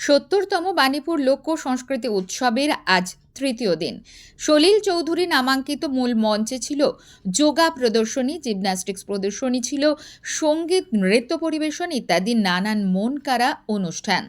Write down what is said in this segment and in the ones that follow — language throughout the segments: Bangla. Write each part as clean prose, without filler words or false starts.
70তম বাণীপুর লোক সংস্কৃতি উৎসবের আজ তৃতীয় দিন। সলিল চৌধুরী নামাঙ্কিত মূল মঞ্চে ছিল যোগা প্রদর্শনী, জিমন্যাস্টিক্স প্রদর্শনী, ছিল সঙ্গীত নৃত্য পরিবেশন ইত্যাদি নানান মন কাড়া অনুষ্ঠান।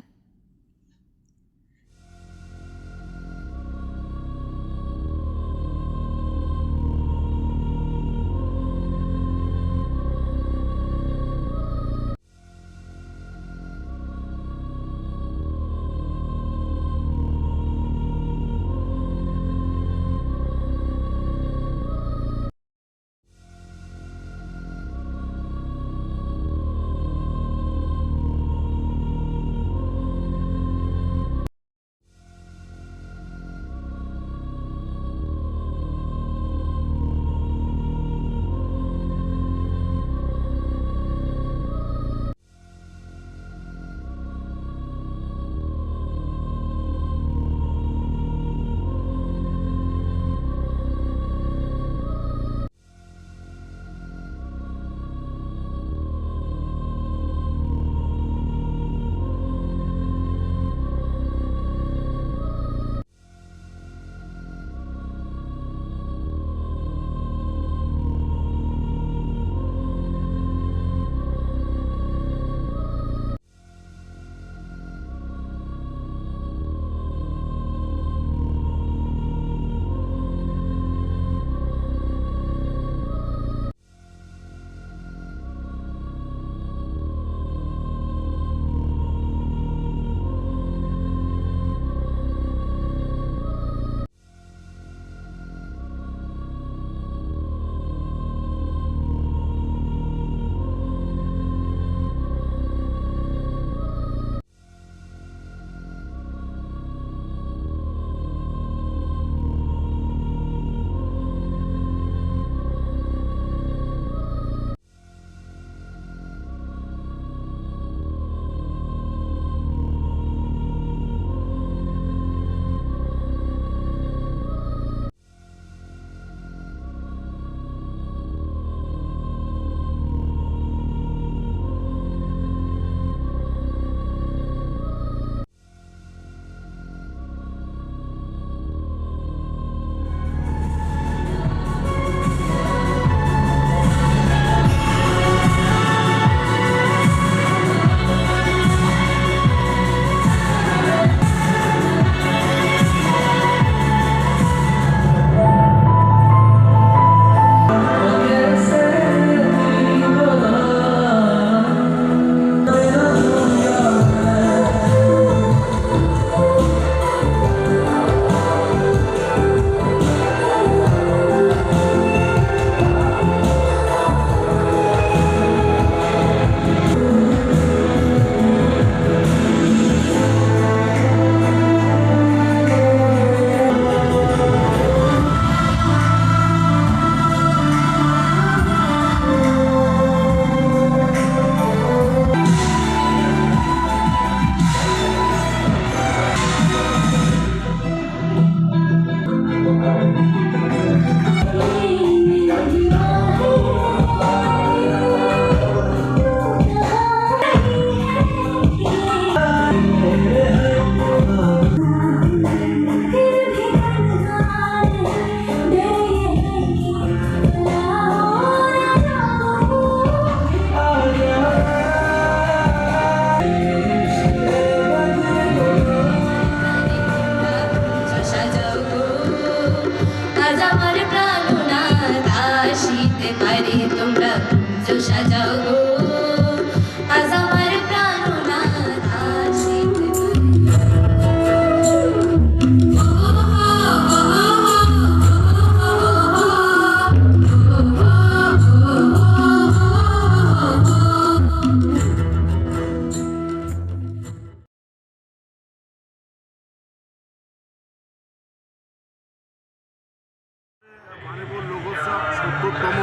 বাণীপুর লোকোৎসব ৭০তম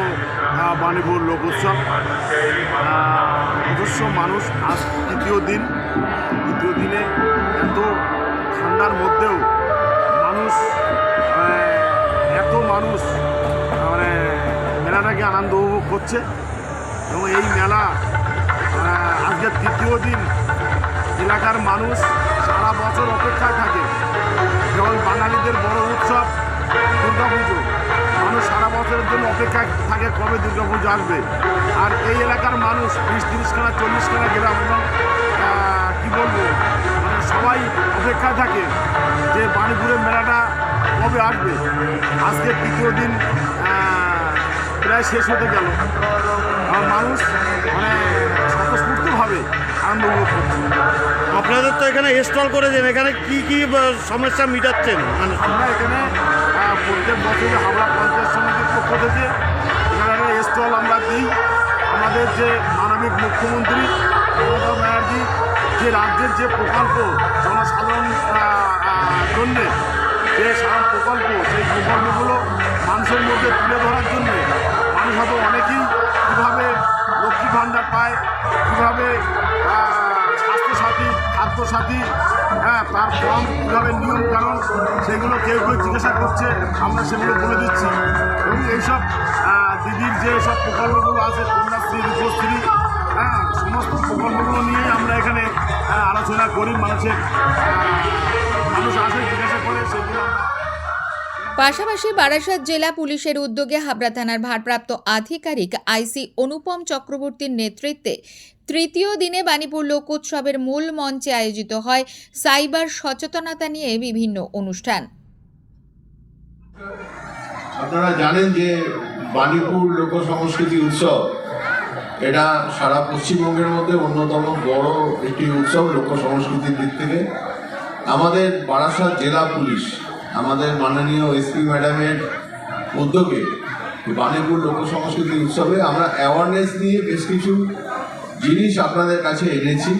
বাণীপুর লোকোৎসব অজস্র মানুষ। আজ দ্বিতীয় দিনে এত ঠান্ডার মধ্যেও এত মানুষ মেলাটাকে আনন্দ উপভোগ করছে। এবং এই মেলা আজকের তৃতীয় দিন এলাকার মানুষ সারা বছর অপেক্ষায় থাকে। যেমন বাঙালিদের বড় উৎসব দুর্গাপুজো, মানুষ সারা বছরের জন্য অপেক্ষায় থাকে কবে দুর্গাপুজো আসবে। আর এই এলাকার মানুষ 20-30খানা 40খানা গ্রাম এবং কী বলবো, মানে সবাই অপেক্ষায় থাকে যে বাণীপুরের মেলাটা কবে আসবে। আজকে তৃতীয় দিন প্রায় শেষ হতে গেল, আর মানুষ মানে স্বতঃস্ফূর্তভাবে আনন্দ উপভোগ করছে। আপনাদের তো এখানে স্টল করেছেন, এখানে কি কি সমস্যা মিটাচ্ছেন? মানে আমরা এখানে প্রত্যেক বছরে হাওড়া পঞ্চায়েত সমিতির পক্ষ থেকে এখানে একটা স্টল আমরা দিই। আমাদের যে মানবিক মুখ্যমন্ত্রী মমতা ব্যানার্জি যে রাজ্যের যে প্রকল্প জনসাধারণ জন্যে যে সারা প্রকল্প, সেই প্রকল্পগুলো মানুষের মধ্যে তুলে ধরার জন্যে মানুষ হয়তো অনেকেই কীভাবে লক্ষ্মী ভাণ্ডার পায়, কীভাবে স্বাস্থ্যসাথী, খাদ্যসাথী, তার ফর্ম কীভাবে নিয়ম কানুন, সেগুলো কেউ কেউ জিজ্ঞাসা করছে, আমরা সেগুলো বলে দিচ্ছি। এবং এইসব দিদির যে সব প্রকল্পগুলো আছে, কন্যাশ্রী, রূপশ্রী, সমস্ত প্রকল্পগুলো নিয়েই আমরা এখানে আলোচনা করি। মানুষ আসে, জিজ্ঞাসা করে, সেগুলো আমরা। পাশাপাশি বারাসাত জেলা পুলিশের উদ্যোগে হাবড়া থানার ভারপ্রাপ্ত আধিকারিক আইসি অনুপম চক্রবর্তীর নেতৃত্বে তৃতীয় দিনে বাণীপুর লোকোৎসবের মূল মঞ্চে আয়োজিত হয় সাইবার সচেতনতা নিয়ে বিভিন্ন অনুষ্ঠান। আপনারা জানেন যে বাণীপুর লোক সংস্কৃতি উৎসব এটা সারা পশ্চিমবঙ্গের মধ্যে অন্যতম বড় একটি উৎসব লোক সংস্কৃতির দিক থেকে। আমাদের বারাসাত জেলা পুলিশ আমাদের মাননীয় এসপি ম্যাডামের উদ্যোগে বাণীপুর লোক সংস্কৃতি উৎসবে আমরা অ্যাওয়ারনেস নিয়ে বেশ কিছু জিনিস আপনাদের কাছে এনেছি।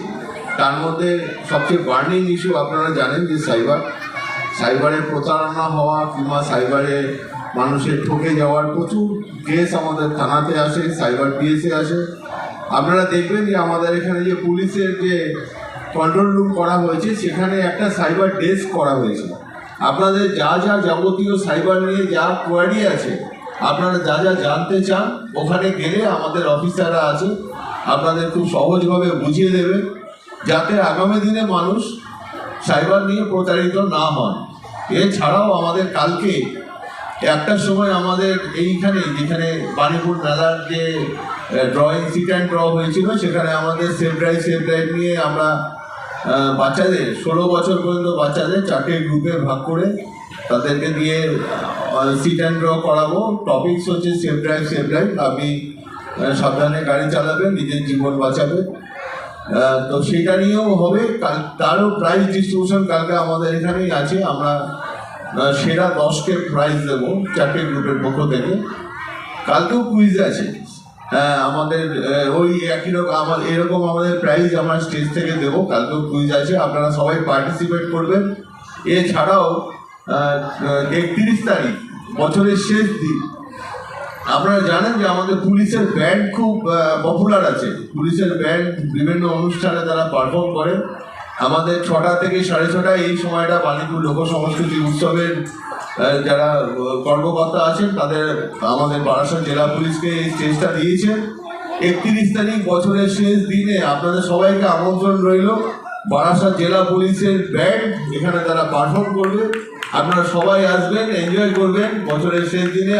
তার মধ্যে সবচেয়ে বার্নিং ইস্যু আপনারা জানেন যে সাইবারে প্রতারণা হওয়া কিংবা সাইবারে মানুষের ঠকে যাওয়ার প্রচুর কেস আমাদের থানাতে আসে, সাইবার পিএসে আসে। আপনারা দেখবেন যে আমাদের এখানে যে পুলিশের যে কন্ট্রোল রুম করা হয়েছে, সেখানে একটা সাইবার ডেস্ক করা হয়েছে। আপনাদের যা যা যাবতীয় সাইবার নিয়ে যা কোয়ারি আছে, আপনারা যা যা জানতে চান, ওখানে গেলে আমাদের অফিসাররা আছে, আপনাদের খুব সহজভাবে বুঝিয়ে দেবে, যাতে আগামী দিনে মানুষ সাইবার নিয়ে প্রতারিত না হন। এছাড়াও আমাদের কালকে একটার সময় আমাদের এইখানে যেখানে বাণীপুর মেলার যে ড্রয়িং সিট অ্যান্ড ড্র হয়েছিল, সেখানে আমাদের সেফ ড্রাইভ নিয়ে আমরা বাচ্চাদের 16 বছর পর্যন্ত বাচ্চাদের 4টে গ্রুপে ভাগ করে তাদেরকে দিয়ে সিট অ্যান্ড ড্র করাবো। টপিকস হচ্ছে সেফ ড্রাইভ। আপনি সাবধানে গাড়ি চালাবেন, নিজের জীবন বাঁচাবেন। তো সেটা নিয়েও হবে। তারও প্রাইজ ডিস্ট্রিবিউশন কালকে আমাদের এখানেই আছে। আমরা সেরা 10কে প্রাইজ দেবো 4টে গ্রুপের পক্ষ থেকে। কালকেও কুইজ আছে। আমাদের ওই একই রকম এরকম আমাদের প্রাইজ আমরা স্টেজ থেকে দেবো। কালকেও কুইজ আছে, আপনারা সবাই পার্টিসিপেট করবেন। এছাড়াও 31 তারিখ বছরের শেষ দিন, আপনারা জানেন যে আমাদের পুলিশের ব্যান্ড খুব পপুলার আছে। পুলিশের ব্যান্ড বিভিন্ন অনুষ্ঠানে তারা পারফর্ম করে। আমাদের 6টা থেকে 6:30 এই সময়টা বাণীপুর লোক সংস্কৃতি উৎসবের যারা কর্মকর্তা আছেন তাদের আমাদের বারাসাত জেলা পুলিশকে এই স্টেজটা দিয়েছে। 31 তারিখ বছরের শেষ দিনে আপনাদের সবাইকে আমন্ত্রণ রইল। বারাসাত জেলা পুলিশের ব্যান্ড এখানে তারা পারফর্ম করবে। আপনারা সবাই আসবেন, এনজয় করবেন বছরের শেষ দিনে।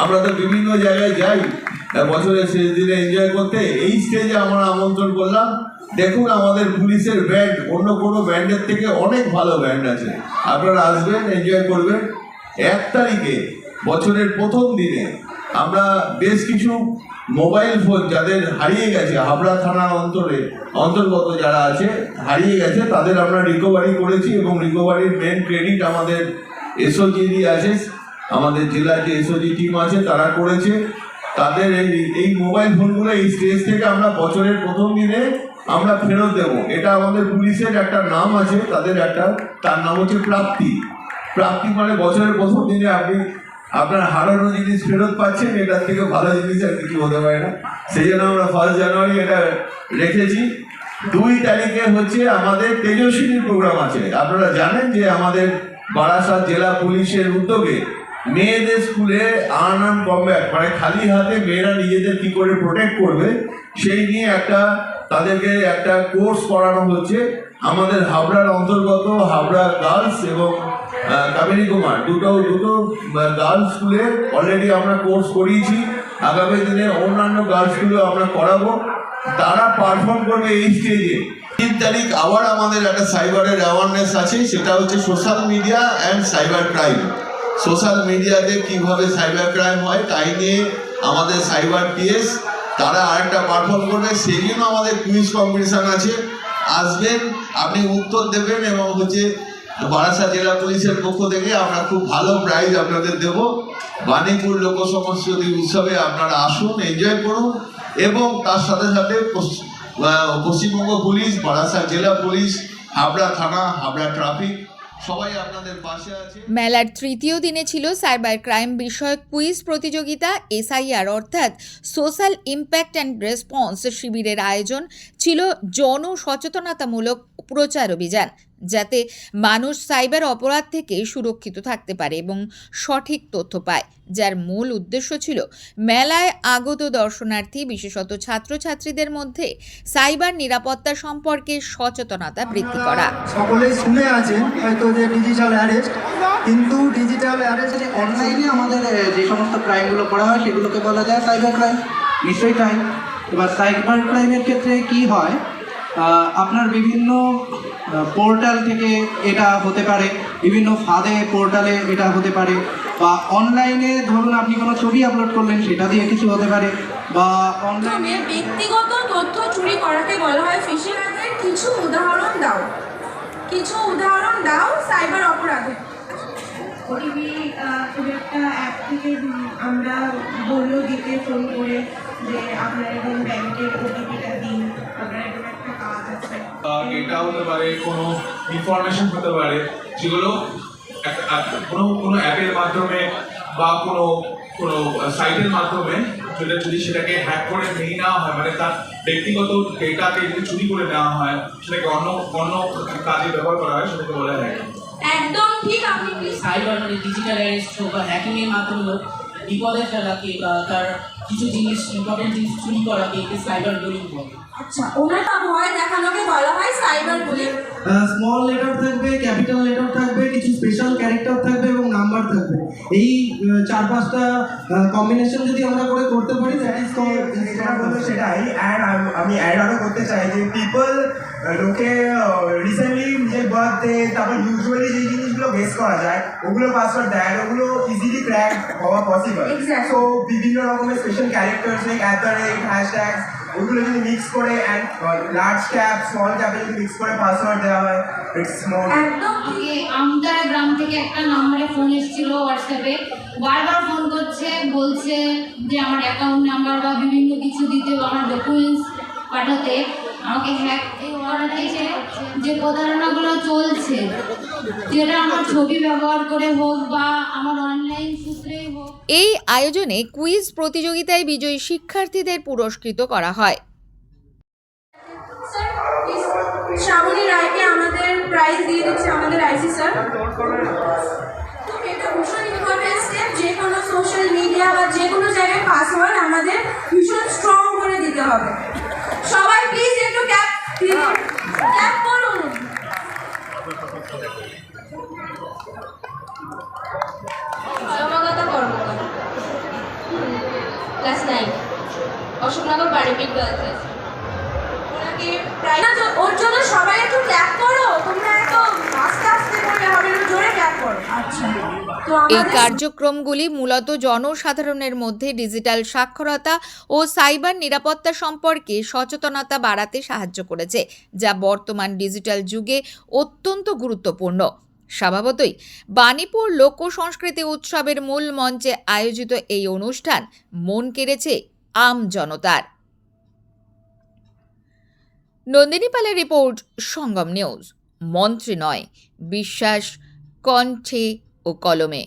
আমরা তো বিভিন্ন জায়গায় যাই বছরের শেষ দিনে এনজয় করতে, এই স্টেজে আমরা আমন্ত্রণ করলাম। দেখুন আমাদের পুলিশের ব্যান্ড অন্য কোনো ব্যান্ডের থেকে অনেক ভালো ব্যান্ড আছে। আপনারা আসবেন, এনজয় করবেন। 1 তারিখে বছরের প্রথম দিনে আমরা বেশ কিছু মোবাইল ফোন যাদের হারিয়ে গেছে, হাবড়া থানার অন্তর্গত যারা আছে হারিয়ে গেছে, তাদের আমরা রিকভারি করেছি এবং রিকভারির মেন ক্রেডিট আমাদের এসওজি আছে, আমাদের জেলার যে এসওজি টিম আছে তারা করেছে। তাদের এই মোবাইল ফোনগুলো এই স্টেজ থেকে আমরা বছরের প্রথম দিনে আমরা ফেরত দেব। এটা আমাদের পুলিশের একটা নাম আছে, তার নাম হচ্ছে প্রাপ্তি। মানে বছরের প্রথম দিনে আপনি আপনার হারানো জিনিস ফেরত পাচ্ছেন, এটার থেকে ভালো জিনিস আর কিছু হতে পারে না। সেই জন্য আমরা 1 জানুয়ারি এটা রেখেছি। 2 তারিখে হচ্ছে আমাদের তেজস্বিনীর প্রোগ্রাম আছে। আপনারা জানেন যে আমাদের বারাসাত জেলা পুলিশের উদ্যোগে মেয়েদের স্কুলে আর্ন কমব্যাট, মানে খালি হাতে মেয়েরা নিজেদের কি করে প্রোটেক্ট করবে সেই নিয়ে তাদেরকে একটা কোর্স করানো হচ্ছে। আমাদের হাবড়ার অন্তর্গত হাবড়া গার্লস এবং কাবেরী কুমার দুটো গার্লস স্কুলে অলরেডি আমরা কোর্স করিয়েছি। আগামী দিনে অন্যান্য গার্লস স্কুলে আমরা করাবো, তারা পারফর্ম করবে এই স্টেজে। 3 তারিখ আবার আমাদের একটা সাইবারের অ্যাওয়ারনেস আছে, সেটা হচ্ছে social media and cyber crime. Social মিডিয়াতে কিভাবে সাইবার ক্রাইম হয় তাই নিয়ে আমাদের সাইবার পিএস তারা আরেকটা পারফর্ম করবে। সেই জন্য আমাদের কুইজ কম্পিটিশান আছে, আসবেন, আপনি উত্তর দেবেন এবং হচ্ছে বারাসাত জেলা পুলিশের পক্ষ থেকে আমরা খুব ভালো প্রাইজ আপনাদের দেব। বাণীপুর লোক সংস্কৃতি উৎসবে আপনারা আসুন, এনজয় করুন এবং তার সাথে সাথে পশ্চিমবঙ্গ পুলিশ, বারাসাত জেলা পুলিশ, হাবড়া থানা, হাবড়া ট্রাফিক সবাই আপনাদের পাশে আছে। মেলার তৃতীয় দিনে ছিল সাইবার ক্রাইম বিষয়ক কুইজ প্রতিযোগিতা। এসআইআর অর্থাৎ সোশ্যাল ইম্প্যাক্ট অ্যান্ড রেসপন্স শিবিরের আয়োজন ছিল জনসচেতনতামূলক প্রচার অভিযান, যাতে মানুষ সাইবার অপরাধ থেকে সুরক্ষিত থাকতে পারে এবং সঠিক তথ্য পায়, যার মূল উদ্দেশ্য ছিল মেলায় আগত দর্শনার্থী বিশেষত ছাত্রছাত্রীদের মধ্যে সাইবার নিরাপত্তা সম্পর্কে সচেতনতা বৃদ্ধি করা। সকলেই শুনে আছেন হয়তো যে ডিজিটাল অ্যারেস্ট, কিন্তু ডিজিটাল অ্যারেস্ট অনলাইনে আমাদের যে সমস্ত ক্রাইমগুলো করা হয় সেগুলোকে বলা যায় সাইবার ক্রাইম। নিশ্চয়ই তাই। এবার সাইবার ক্রাইমের ক্ষেত্রে কি হয়, আপনার বিভিন্ন পোর্টাল থেকে এটা হতে পারে, বিভিন্ন ফাঁদে পোর্টালে এটা হতে পারে, বা অনলাইনে ধরুন আপনি কোনো ছবি আপলোড করলেন সেটা দিয়ে কিছু হতে পারে, বা অনলাইনে ব্যক্তিগত তথ্য চুরি করাকে বলা হয় ফিশিং। কিছু উদাহরণ দাও সাইবার অপরাধে। ওটিপি খুব একটা অ্যাপ থেকে আমরা বললো দিতে ফোন করে যে আপনার এখন ব্যাংকের ওটিপিটা দিন, আপনার এখন একটা কাজ আছে। এটা হতে পারে, কোনো ইনফরমেশন হতে পারে যেগুলো কোনো অ্যাপের মাধ্যমে বা কোনো সাইটের মাধ্যমে যদি সেটাকে হ্যাক করে নিয়ে নেওয়া হয়, মানে তার ব্যক্তিগত ডেটাকে যদি চুরি করে নেওয়া হয়, সেটাকে অন্য কাজে ব্যবহার করা হয়, সেটাকে বলা হয়। একদম ঠিক। আপনি সাইবার মানে ডিজিটাল অ্যারেস্ট হোক বা হ্যাকিংয়ের মাধ্যমে হোক, বিপদে ফেলাকে বা তার কিছু জিনিস ইম্পর্টেন্ট জিনিস চুরি করাকে সাইবার বুলিং বলে। আচ্ছা, ওনাটা ভয় দেখানোকে বলা হয় সাইবার বুলিং। স্মল লেটার থাকবে, ক্যাপিটাল লেটার থাকবে, কিছু স্পেশাল ক্যারেক্টার থাকবে এবং নাম্বার থাকবে। এই 4-5টা কম্বিনেশন যদি আমরা করতে পারি সেটাই। অ্যাড আমি অ্যাড আরও করতে চাই যে লোকে রিসেন্টলি নিজের বার্থডে, তারপর ইউজুয়ালি যে জিনিসগুলো গেস করা যায় ওগুলো পাসওয়ার্ড দেয়, ওগুলো ইজিলি ক্র্যাক হওয়া পসিবল। সো বিভিন্ন রকমের স্পেশাল ক্যারেক্টার্স লাইক হ্যাশট্যাগস ওগুলো যদি মিক্স করে অ্যান্ড লার্জ ক্যাপ স্মল ক্যাপে যদি মিক্স করে পাসওয়ার্ড দেওয়া হয়, ইটস মোর। একদম আমতারা গ্রাম থেকে একটা নম্বরে ফোন এসেছিল হোয়াটসঅ্যাপে, বারবার ফোন করছে, বলছে যে আমার অ্যাকাউন্ট নাম্বার বা বিভিন্ন কিছু দিতে, আমার ডকুমেন্টস পাঠাতে, আমাকে হ্যাক করাতে, যে প্রতারণাগুলো চলছে, যেটা আমার ছবি ব্যবহার করে হোক বা আমার অনলাইন সূত্রেই হোক। এই আয়োজনে কুইজ প্রতিযোগিতায় বিজয়ী শিক্ষার্থীদের পুরস্কৃত করা হয়। শ্রাবণী রায়কে আমাদের প্রাইজ দিয়ে দিচ্ছে আমাদের আইসি স্যার। এটা ভীষণ ইম্পর্টেন্ট স্টেপ। যে কোনো সোশ্যাল মিডিয়া বা যে কোনো জায়গায় পাসওয়ার্ড আমাদের ভীষণ স্ট্রং করে দিতে হবে। সবাই প্লিজ একটু ক্যাপ করুন। জমাগত কর্মকার ক্লাস 9 অশোকনগর বাড়িপিট গার্লস। ওর জন্য সবাই একটু ক্ল্যাপ করো। তোমরা একদম আস্তে আস্তে করলে হবে, জোরে ক্ল্যাপ করো। আচ্ছা, এই কার্যক্রমগুলি মূলত জনসাধারণের মধ্যে ডিজিটাল সাক্ষরতা ও সাইবার নিরাপত্তা সম্পর্কে সচেতনতা বাড়াতে সাহায্য করেছে, যা বর্তমান ডিজিটাল যুগে অত্যন্ত গুরুত্বপূর্ণ। স্বভাবতই বাণীপুর লোক সংস্কৃতি উৎসবের মূল মঞ্চে আয়োজিত এই অনুষ্ঠান মন কেড়েছে আম জনতার। নন্দিনী পালের রিপোর্ট, সঙ্গম নিউজ। মন্ত্রী নয়, বিশ্বাস কণ্ঠে ও কলমে।